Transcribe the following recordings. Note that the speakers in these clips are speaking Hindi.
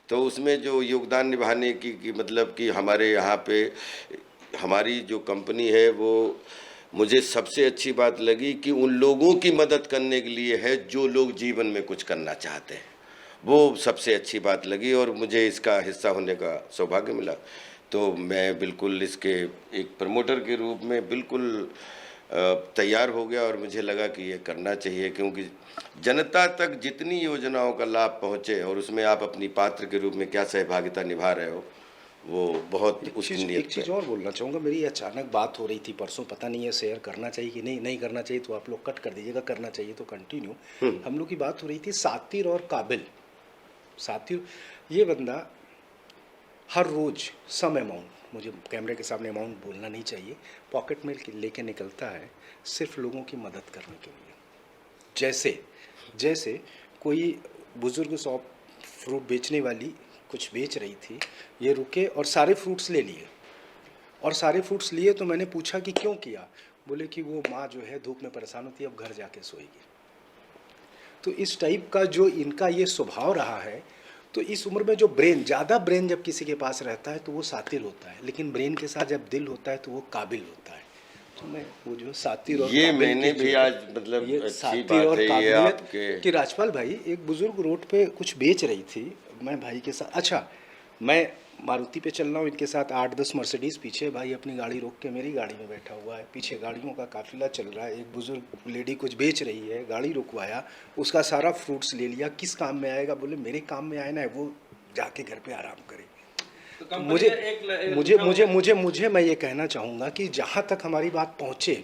तो उसमें जो योगदान निभाने की मतलब कि हमारे यहाँ पे हमारी जो कंपनी है वो मुझे सबसे अच्छी बात लगी कि उन लोगों की मदद करने के लिए है जो लोग जीवन में कुछ करना चाहते हैं, वो सबसे अच्छी बात लगी और मुझे इसका हिस्सा होने का सौभाग्य मिला। तो मैं बिल्कुल इसके एक प्रमोटर के रूप में बिल्कुल तैयार हो गया और मुझे लगा कि ये करना चाहिए, क्योंकि जनता तक जितनी योजनाओं का लाभ पहुँचे और उसमें आप अपनी पात्र के रूप में क्या सहभागिता निभा रहे हो, वो बहुत उसकी एक नीयत चीज़ पे। और बोलना चाहूँगा। मेरी अचानक बात हो रही थी परसों, पता नहीं है शेयर करना चाहिए कि नहीं, नहीं करना चाहिए तो आप लोग कट कर दीजिएगा, करना चाहिए तो कंटिन्यू। हम लोग की बात हो रही थी सातिर और काबिल। सातिर ये बंदा हर रोज़ सम अमाउंट, मुझे कैमरे के सामने अमाउंट बोलना नहीं चाहिए, पॉकेट में लेके निकलता है सिर्फ लोगों की मदद करने के लिए। जैसे जैसे कोई बुज़ुर्ग शॉप फ्रूट बेचने वाली कुछ बेच रही थी, ये रुके और सारे फ्रूट्स ले लिए, और सारे फ्रूट्स लिए तो मैंने पूछा कि क्यों किया? बोले कि वो माँ जो है धूप में परेशान होती है, अब घर जाके सोएगी। तो इस टाइप का जो इनका ये स्वभाव रहा है, तो इस उम्र में जो ब्रेन, ज़्यादा ब्रेन जब किसी के पास रहता है तो वो सातिर होता है, लेकिन ब्रेन के साथ जब दिल होता है तो वो काबिल होता है। तो मैं वो जो सातिर और ये काबिल मैंने की भी जो आज मतलब ये अच्छी सातिर बात और है ये काबिलियत आपके। कि राजपाल भाई, एक बुजुर्ग रोड पे कुछ बेच रही थी, मैं भाई के साथ, अच्छा मैं मारुति पे चल रहा हूँ, इनके साथ 8-10 मर्सिडीज़ पीछे, भाई अपनी गाड़ी रोक के मेरी गाड़ी में बैठा हुआ है, पीछे गाड़ियों का काफिला चल रहा है, एक बुजुर्ग लेडी कुछ बेच रही है, गाड़ी रुकवाया, उसका सारा फ्रूट्स ले लिया, किस काम में आएगा? बोले मेरे काम में आए ना, वो जाके घर पे आराम करे। तो मुझे मैं ये कहना चाहूँगा कि जहाँ तक हमारी बात पहुँचे,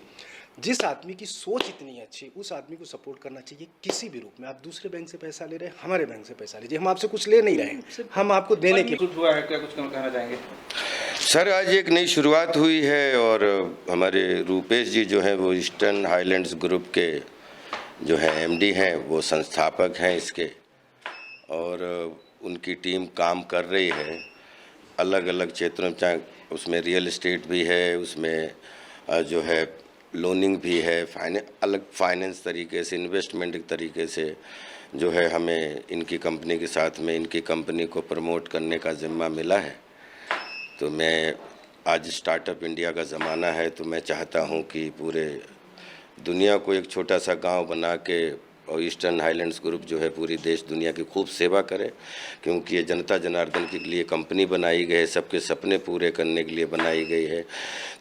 जिस आदमी की सोच इतनी अच्छी, उस आदमी को सपोर्ट करना चाहिए किसी भी रूप में। आप दूसरे बैंक से पैसा ले रहे हैं, हमारे बैंक से पैसा लीजिए, हम आपसे कुछ ले नहीं रहे हैं, हम आपको देने के। हुआ है क्या, कुछ कहना चाहेंगे? सर आज एक नई शुरुआत हुई है और हमारे रूपेश जी जो हैं वो ईस्टर्न हाईलैंड्स ग्रुप के जो हैं एमडी हैं, वो संस्थापक हैं इसके, और उनकी टीम काम कर रही है अलग अलग क्षेत्रों में, चाहे उसमें रियल एस्टेट भी है, उसमें जो है लोनिंग भी है, अलग फाइनेंस तरीके से, इन्वेस्टमेंट तरीके से जो है हमें इनकी कंपनी के साथ में इनकी कंपनी को प्रमोट करने का जिम्मा मिला है। तो मैं आज स्टार्टअप इंडिया का ज़माना है, तो मैं चाहता हूं कि पूरे दुनिया को एक छोटा सा गांव बना के और ईस्टर्न हाईलैंड्स ग्रुप जो है पूरी देश दुनिया की खूब सेवा करे, क्योंकि ये जनता जनार्दन के लिए कंपनी बनाई गई है, सबके सपने पूरे करने के लिए बनाई गई है।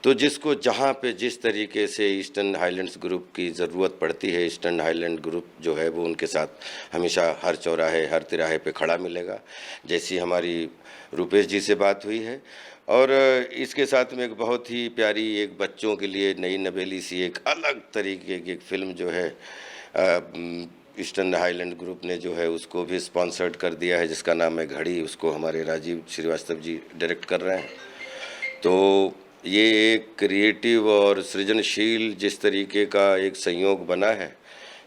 तो जिसको जहाँ पे जिस तरीके से ईस्टर्न हाईलैंड्स ग्रुप की ज़रूरत पड़ती है, ईस्टर्न हाईलैंड ग्रुप जो है वो उनके साथ हमेशा हर चौराहे हर तिराहे पे खड़ा मिलेगा। जैसी हमारी रूपेश जी से बात हुई है, और इसके साथ में एक बहुत ही प्यारी एक बच्चों के लिए नई नवेली सी एक अलग तरीके की एक फ़िल्म जो है ईस्टर्न हाईलैंड ग्रुप ने जो है उसको भी स्पॉन्सर्ड कर दिया है, जिसका नाम है घड़ी। उसको हमारे राजीव श्रीवास्तव जी डायरेक्ट कर रहे हैं। तो ये एक क्रिएटिव और सृजनशील जिस तरीके का एक संयोग बना है,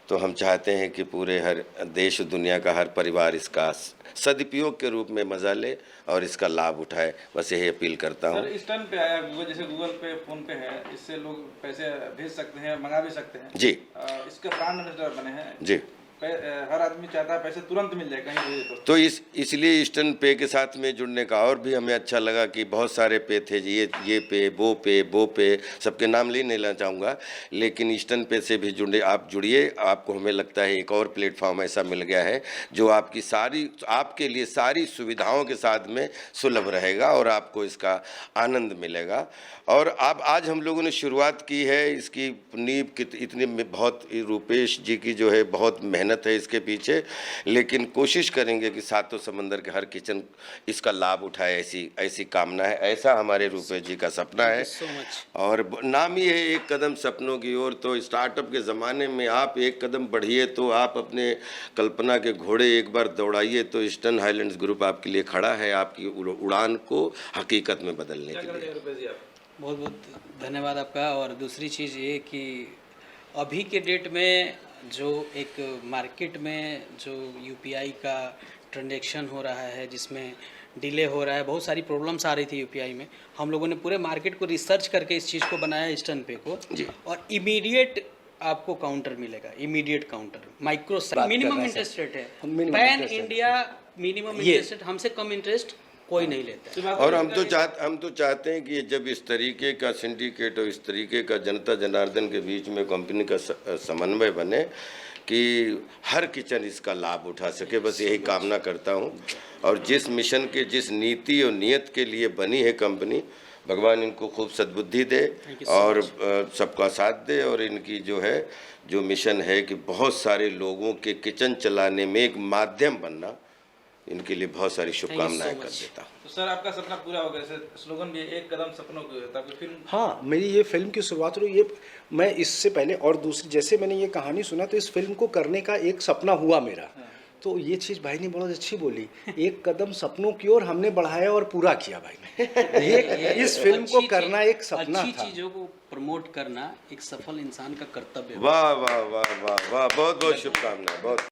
तो हम चाहते हैं कि पूरे हर देश दुनिया का हर परिवार इसका सदुपयोग के रूप में मजा ले और इसका लाभ उठाए। बस यही अपील करता हूँ। सर स्टैंड पे आया गूगल, जैसे गूगल पे, फोन पे है, इससे लोग पैसे भेज सकते हैं, मंगा भी सकते हैं जी। इसके ब्रांड एम्बेसडर बने हैं जी। हर आदमी चाहता है पैसे तुरंत मिल जाए कहीं भेजे तो इसलिए ईस्टर्न पे के साथ में जुड़ने का और भी हमें अच्छा लगा कि बहुत सारे पे थे, ये पे, वो पे, सबके नाम ले नहीं लेना चाहूँगा, लेकिन ईस्टर्न पे से भी जुड़े, आप जुड़िए। आपको हमें लगता है एक और प्लेटफॉर्म ऐसा मिल गया है जो आपके लिए सारी सुविधाओं के साथ में सुलभ रहेगा और आपको इसका आनंद मिलेगा। और अब आज हम लोगों ने शुरुआत की है, इसकी नींव इतनी बहुत रूपेश जी की जो है बहुत मेहनत है इसके पीछे, लेकिन कोशिश करेंगे कि सातों समंदर के हर किचन इसका लाभ उठाए, ऐसी कामना है, ऐसा हमारे रूपेश जी का सपना है। और नाम ही है एक कदम सपनों की ओर। तो स्टार्टअप के ज़माने में आप एक कदम बढ़िए, तो आप अपने कल्पना के घोड़े एक बार दौड़ाइए, तो ईस्टर्न हाईलैंड्स ग्रुप आपके लिए खड़ा है, आपकी उड़ान को हकीकत में बदलने के लिए। बहुत बहुत धन्यवाद आपका। और दूसरी चीज़ ये कि अभी के डेट में जो एक मार्केट में जो यूपीआई का ट्रांजैक्शन हो रहा है, जिसमें डिले हो रहा है, बहुत सारी प्रॉब्लम्स आ रही थी यूपीआई में, हम लोगों ने पूरे मार्केट को रिसर्च करके इस चीज़ को बनाया ईस्टर्न पे को, और इमीडिएट आपको काउंटर मिलेगा, immediate counter, micro minimum interest rate है, पैन इंडिया मिनिमम ये- इंटरेस्ट, हमसे कम इंटरेस्ट कोई नहीं लेता है। और हम तो चाहते हैं कि जब इस तरीके का सिंडिकेट और इस तरीके का जनता जनार्दन के बीच में कंपनी का समन्वय बने कि हर किचन इसका लाभ उठा सके, बस यही कामना करता हूं। और जिस मिशन के, जिस नीति और नियत के लिए बनी है कंपनी, भगवान इनको खूब सद्बुद्धि दे और सबका साथ दे, और इनकी जो मिशन है कि बहुत सारे लोगों के किचन चलाने में एक माध्यम बनना, इनके लिए बहुत सारी शुभकामनाएं कर देता हूँ। तो सर आपका सपना पूरा हो गया, जैसे स्लोगन भी है, एक कदम सपनों की ओर, ताकि फिल्म हाँ, मेरी ये फिल्म की शुरुआत हुई, ये मैं इससे पहले और दूसरी, जैसे मैंने ये कहानी सुना तो इस फिल्म को करने का एक सपना हुआ मेरा। तो ये चीज़ भाई ने बहुत अच्छी बोली, एक कदम सपनों की ओर हमने बढ़ाया और पूरा किया भाई ने। ये इस फिल्म को करना एक सपना अच्छी था। चीज़ों को प्रमोट करना एक सफल इंसान का कर्तव्य है। वाह वाह वाह वाह वाह, बहुत बहुत शुभकामनाएं, बहुत।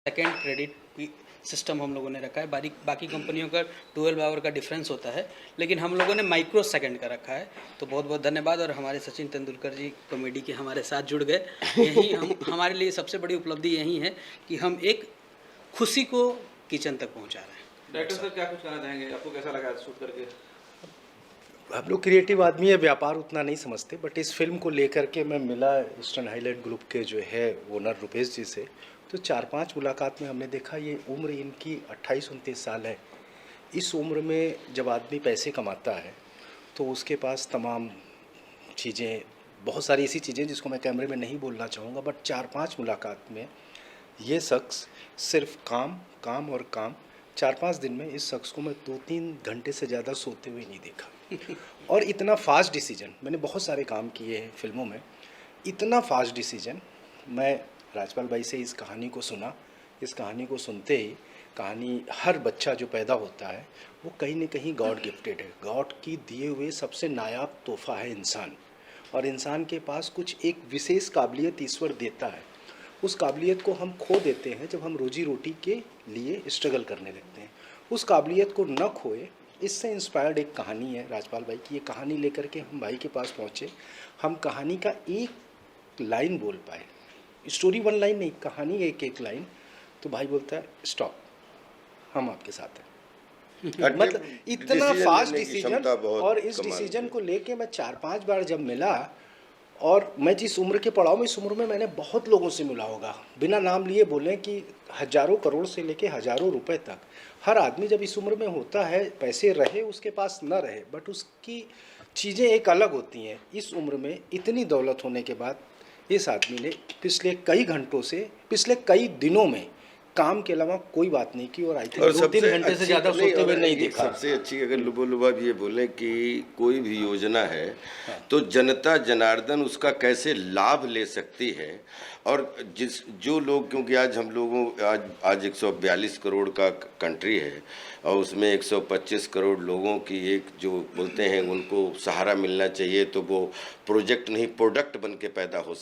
सेकेंड क्रेडिट सिस्टम हम लोगों ने रखा है, बाकी कंपनियों का 12 आवर का डिफरेंस होता है, लेकिन हम लोगों ने माइक्रो सेकंड का रखा है। तो बहुत बहुत धन्यवाद। और हमारे सचिन तेंदुलकर जी कॉमेडी के हमारे साथ जुड़ गए, यही हमारे लिए सबसे बड़ी उपलब्धि यही है कि हम एक खुशी को किचन तक पहुंचा रहे हैं। डायरेक्टर सर क्या कुछ कहना चाहेंगे, आपको कैसा लगा शूट करके? हम लोग क्रिएटिव आदमी है, व्यापार उतना नहीं समझते, बट इस फिल्म को लेकर के मैं मिला ईस्टर्न हाईलैंड ग्रुप के जो है ओनर रुपेश जी से, तो 4-5 मुलाकात में हमने देखा ये उम्र इनकी 28-29 साल है। इस उम्र में जब आदमी पैसे कमाता है तो उसके पास तमाम चीज़ें, बहुत सारी ऐसी चीज़ें जिसको मैं कैमरे में नहीं बोलना चाहूँगा, बट 4-5 मुलाकात में ये शख्स सिर्फ काम काम और काम। 4-5 दिन में इस शख्स को मैं 2-3 घंटे से ज़्यादा सोते हुए नहीं देखा। और इतना फास्ट डिसीजन, मैंने बहुत सारे काम किए हैं फिल्मों में, इतना फास्ट डिसीजन। मैं राजपाल भाई से इस कहानी को सुना, इस कहानी को सुनते ही, कहानी हर बच्चा जो पैदा होता है वो कहीं न कहीं गॉड गिफ्टेड है, गॉड की दिए हुए सबसे नायाब तोहफा है इंसान। और इंसान के पास कुछ एक विशेष काबिलियत ईश्वर देता है, उस काबिलियत को हम खो देते हैं जब हम रोजी रोटी के लिए स्ट्रगल करने लगते हैं। उस काबिलियत को न खोए, इससे इंस्पायर्ड एक कहानी है राजपाल भाई की। ये कहानी लेकर के हम भाई के पास पहुँचे, हम कहानी का एक लाइन बोल पाए, स्टोरी 1 लाइन नहीं, कहानी एक लाइन। तो भाई बोलता है स्टॉप, हम आपके साथ हैं। मतलब इतना फास्ट डिसीजन। और इस डिसीजन को लेके मैं 4-5 बार जब मिला, और मैं जिस उम्र के पड़ाव में, इस उम्र में मैंने बहुत लोगों से मिला होगा, बिना नाम लिए बोलें कि हजारों करोड़ से लेके हजारों रुपए तक। हर आदमी जब इस उम्र में होता है, पैसे रहे उसके पास न रहे, बट उसकी चीज़ें एक अलग होती हैं। इस उम्र में इतनी दौलत होने के बाद इस आदमी ने पिछले कई घंटों से, पिछले कई दिनों में काम के अलावा कोई बात नहीं की और आई थिंक और 2-3 घंटे से अच्छी- ज़्यादा नहीं, सोते हुए और नहीं एक देखा। सबसे अच्छी अगर लुबोलुबा ये बोले कि कोई भी योजना है हाँ। तो जनता जनार्दन उसका कैसे लाभ ले सकती है, और जो लोग, क्योंकि आज हम लोगों आज 142 करोड़ का कंट्री है और उसमें 125 करोड़ लोगों की एक जो बोलते हैं उनको सहारा मिलना चाहिए, तो वो प्रोजेक्ट नहीं प्रोडक्ट बन के पैदा हो